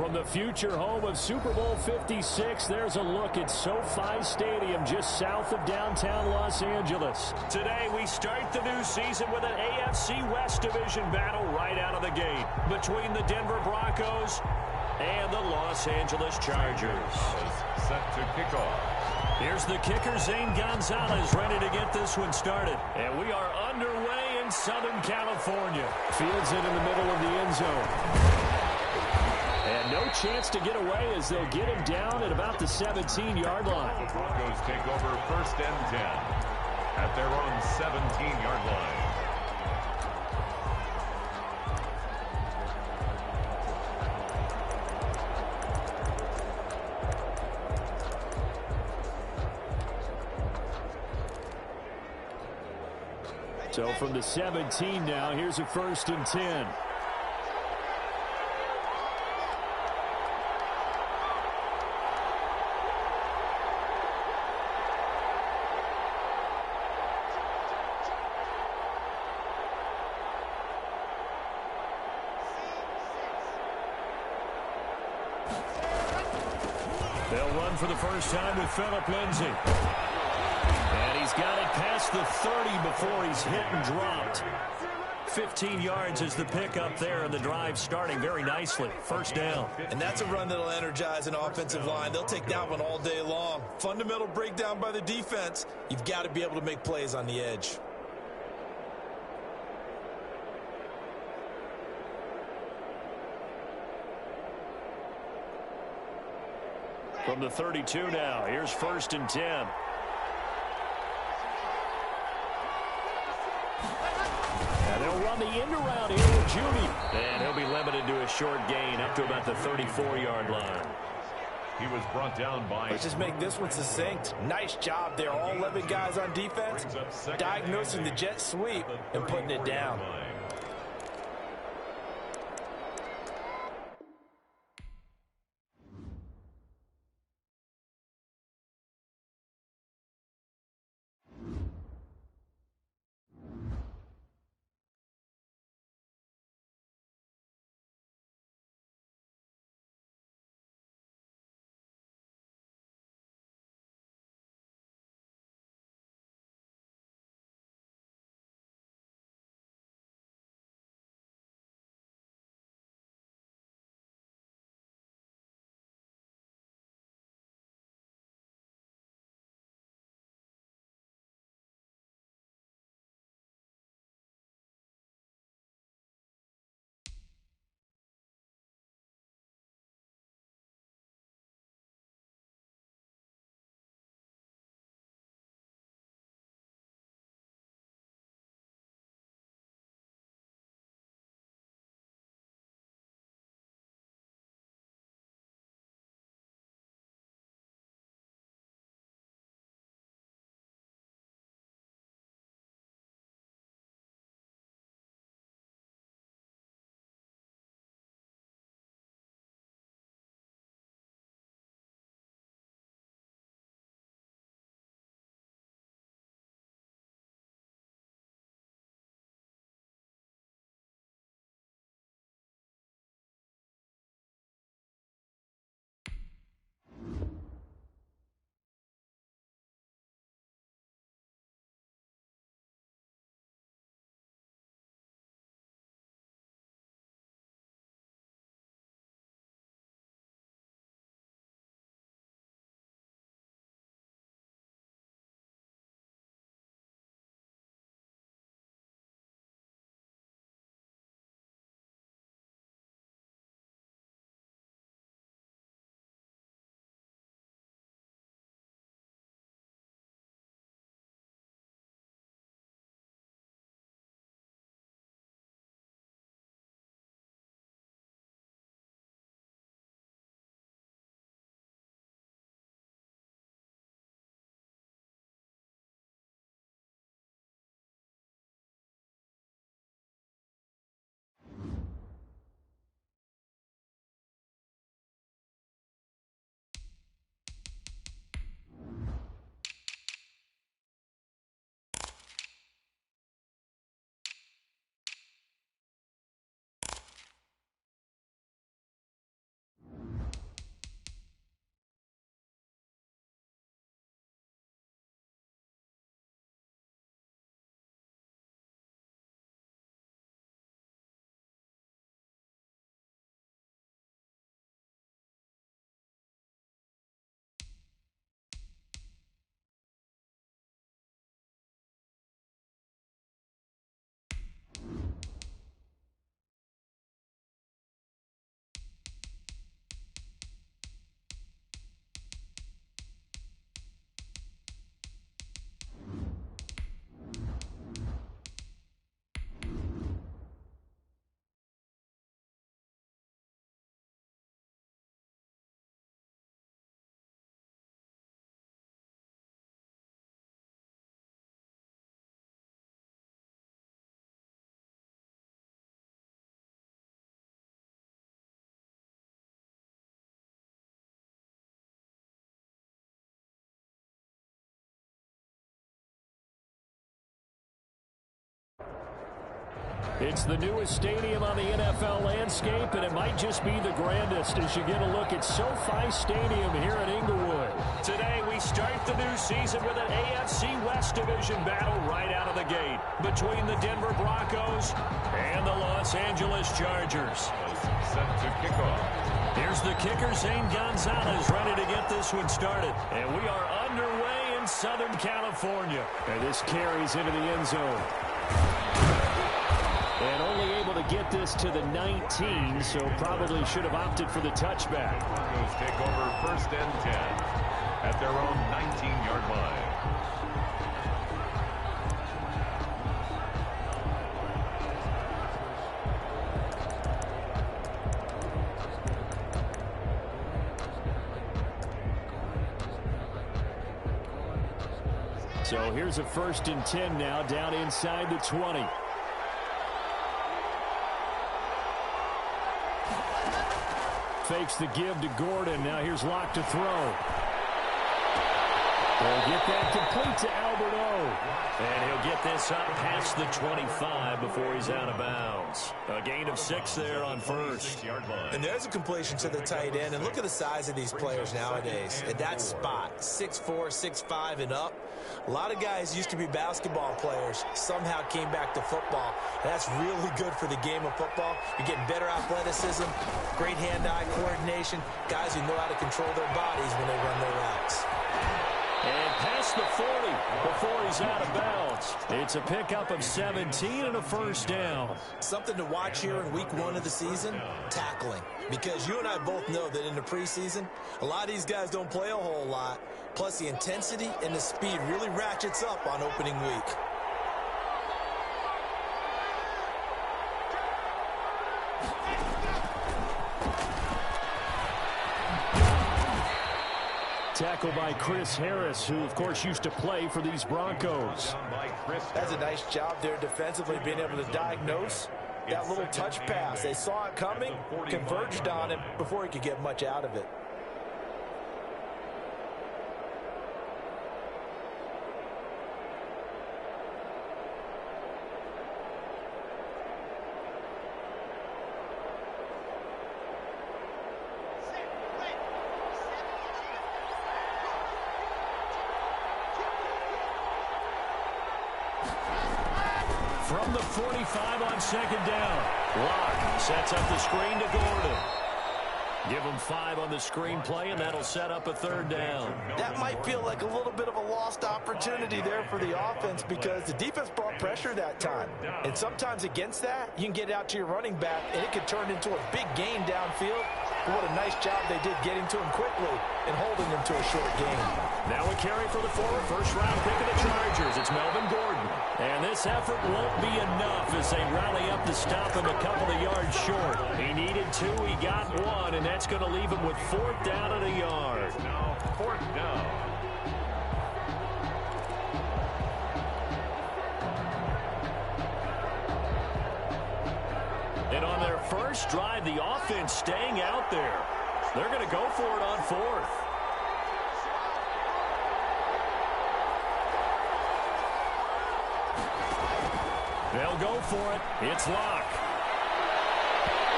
From the future home of Super Bowl 56, there's a look at SoFi Stadium just south of downtown Los Angeles. Today, we start the new season with an AFC West Division battle right out of the gate between the Denver Broncos and the Los Angeles Chargers. Set to kick off. Here's the kicker, Zane Gonzalez, ready to get this one started. And we are underway in Southern California. Fields it in the middle of the end zone. And no chance to get away as they'll get him down at about the 17-yard line. The Broncos take over 1st and 10 at their own 17-yard line. So from the 17 now, here's a 1st and 10. They'll run for the first time with Phillip Lindsay. And he's got it past the 30 before he's hit and dropped. 15 yards is the pickup there, and the drive starting very nicely. 1st down. And that's a run that'll energize an offensive line. They'll take that one all day long. Fundamental breakdown by the defense. You've got to be able to make plays on the edge. From the 32 now, here's 1st and 10. And they'll run the end around here with Judy. And he'll be limited to a short gain up to about the 34-yard line. He was brought down by... Let's just make this one succinct. Nice job there. All 11 guys on defense diagnosing the jet sweep and putting it down. It's the newest stadium on the NFL landscape, and it might just be the grandest as you get a look at SoFi Stadium here in Inglewood. Today, we start the new season with an AFC West Division battle right out of the gate between the Denver Broncos and the Los Angeles Chargers. Set to kick off. Here's the kicker, Zane Gonzalez, ready to get this one started. And we are underway in Southern California. And this carries into the end zone. And only able to get this to the 19, so probably should have opted for the touchback. Broncos take over first and 10 at their own 19-yard line. So here's a 1st and 10 now, down inside the 20. Fakes the give to Gordon. Now here's Locke to throw. They'll get that complete to Albert O. And he'll get this up past the 25 before he's out of bounds. A gain of 6 there on first. And there's a completion to the tight end. And look at the size of these players nowadays. At that spot, 6'4", 6'5", and up. A lot of guys used to be basketball players, somehow came back to football. And that's really good for the game of football. You're getting better athleticism, great hand-eye coordination, guys who know how to control their bodies when they run their routes. And past the 40 before he's out of bounds. It's a pickup of 17 and a first down. Something to watch here in week 1 of the season, tackling. Because you and I both know that in the preseason, a lot of these guys don't play a whole lot. Plus the intensity and the speed really ratchets up on opening week. Tackle by Chris Harris, who, of course, used to play for these Broncos. That's a nice job there defensively, being able to diagnose that little touch pass. They saw it coming, converged on him before he could get much out of it. From the 45 on 2nd down. Locke sets up the screen to Gordon. Give him 5 on the screenplay, and that'll set up a 3rd down. That might feel like a little bit of a lost opportunity there for the offense because the defense brought pressure that time. And sometimes against that, you can get it out to your running back, and it could turn into a big gain downfield. But what a nice job they did getting to him quickly and holding him to a short gain. Now a carry for the forward, first-round pick of the Chargers. It's Melvin Gordon. And this effort won't be enough as they rally up to stop him a couple of yards short. He needed 2, he got 1, and that's going to leave him with 4th down and a yard. Now 4th down. And on their first drive, the offense staying out there. They're going to go for it on 4th. They'll go for it. It's Locke.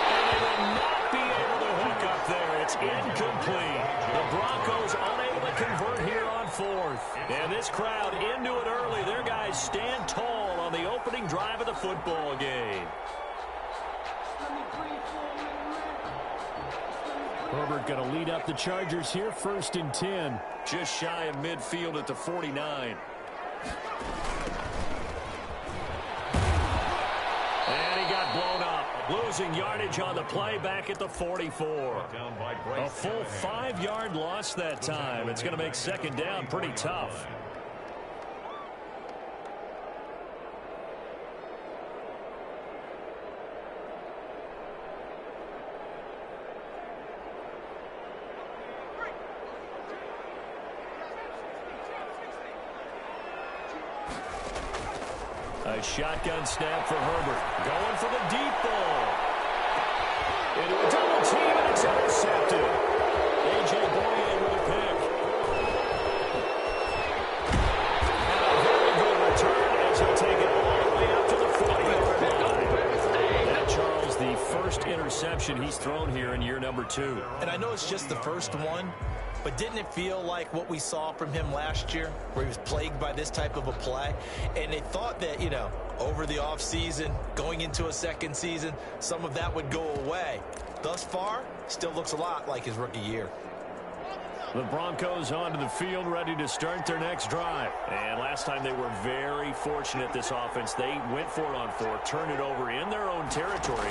And they will not be able to hook up there. It's incomplete. The Broncos unable to convert here on 4th. And this crowd into it early. Their guys stand tall on the opening drive of the football game. Herbert going to lead up the Chargers here, 1st and 10. Just shy of midfield at the 49. And he got blown up. Losing yardage on the play back at the 44. A full 5-yard loss that time. It's going to make 2nd down pretty tough. A shotgun snap for Herbert. Going for the deep ball. Into a double team, and it's intercepted. A.J. Boye with a pick. And a very good return as he'll take it all the way up to the 40-yard line. first interception he's thrown here in year number 2. And I know it's just the first one, but didn't it feel like what we saw from him last year, where he was plagued by this type of a play? And they thought that, you know, over the offseason, going into a second season, some of that would go away. Thus far, still looks a lot like his rookie year. The Broncos onto the field, ready to start their next drive. And last time they were very fortunate, this offense. They went for it on 4, turned it over in their own territory,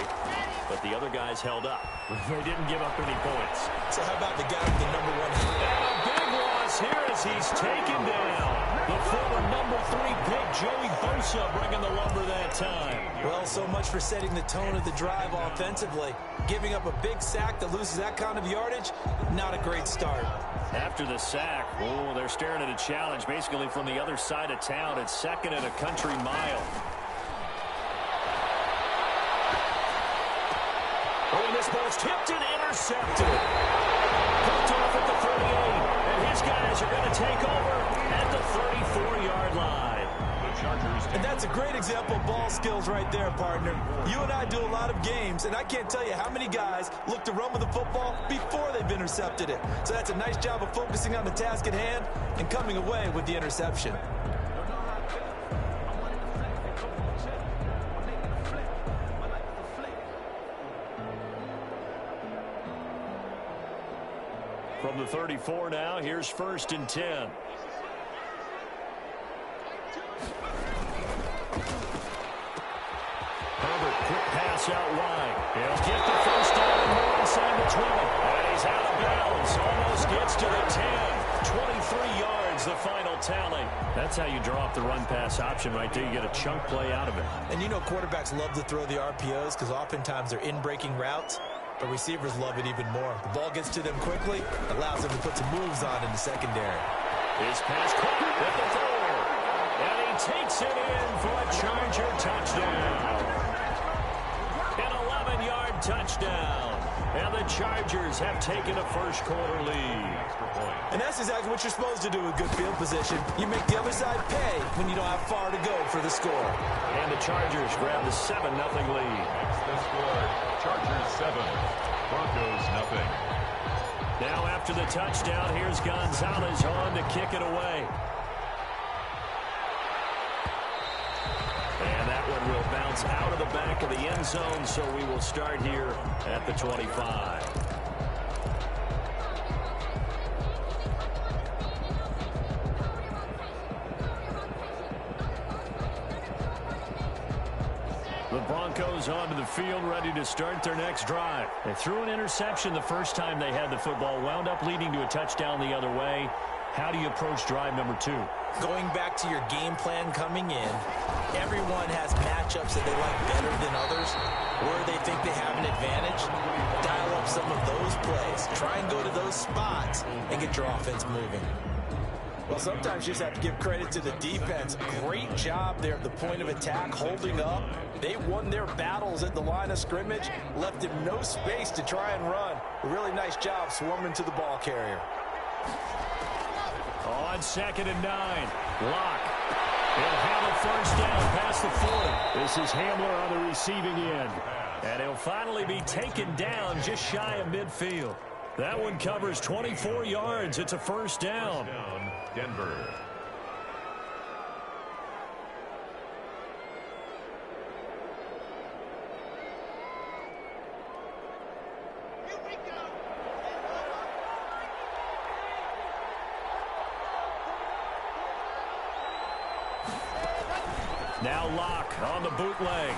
but the other guys held up. They didn't give up any points. So how about the guy with the number 1? And a big loss here as he's taken down. The former number 3 pick, Joey Bosa, bringing the lumber that time. Well, so much for setting the tone of the drive offensively. Giving up a big sack that loses that kind of yardage, not a great start. After the sack, oh, they're staring at a challenge basically from the other side of town. It's 2nd and a country mile. Oh, and this ball's tipped and intercepted. Picked off at the 38, and his guys are going to take over at the 34-yard line. And that's a great example of ball skills right there, partner. You and I do a lot of games, and I can't tell you how many guys look to run with the football before they've intercepted it. So that's a nice job of focusing on the task at hand and coming away with the interception. From the 34 now, here's 1st and 10. Herbert, quick pass out wide. He'll get the first down and more inside the 20. And he's out of bounds. Almost gets to the 10. 23 yards, the final tally. That's how you draw up the run-pass option right there. You get a chunk play out of it. And you know quarterbacks love to throw the RPOs because oftentimes they're in-breaking routes. But receivers love it even more. The ball gets to them quickly, allows them to put some moves on in the secondary. His pass caught at the 4. And he takes it in for a Charger touchdown. An 11-yard touchdown. And the Chargers have taken a first-quarter lead. And that's exactly what you're supposed to do with good field position. You make the other side pay when you don't have far to go for the score. And the Chargers grab the 7-0 lead. That's the score. Chargers 7, Broncos nothing. Now after the touchdown, here's Gonzalez on to kick it away. And that one will bounce out of the back of the end zone, so we will start here at the 25. The Broncos onto the field, ready to start their next drive. They threw an interception the first time they had the football, wound up leading to a touchdown the other way. How do you approach drive number 2? Going back to your game plan coming in, everyone has matchups that they like better than others, where they think they have an advantage. Dial up some of those plays. Try and go to those spots and get your offense moving. Well, sometimes you just have to give credit to the defense. Great job there at the point of attack, holding up. They won their battles at the line of scrimmage, left him no space to try and run. A really nice job swarming to the ball carrier. On 2nd and 9, Locke. He'll have a first down past the 40. This is Hamler on the receiving end. And he'll finally be taken down just shy of midfield. That one covers 24 yards. It's a first down. Denver. Now Locke on the bootleg.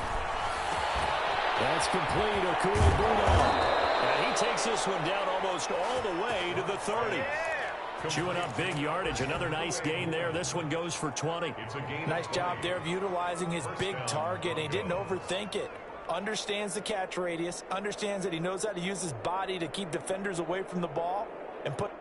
That's complete. Okuda Bruno. And he takes this one down almost all the way to the 30. Chewing up big yardage. Another nice gain there. This one goes for 20. Nice job there of utilizing his big target. He didn't overthink it. Understands the catch radius. Understands that he knows how to use his body to keep defenders away from the ball and put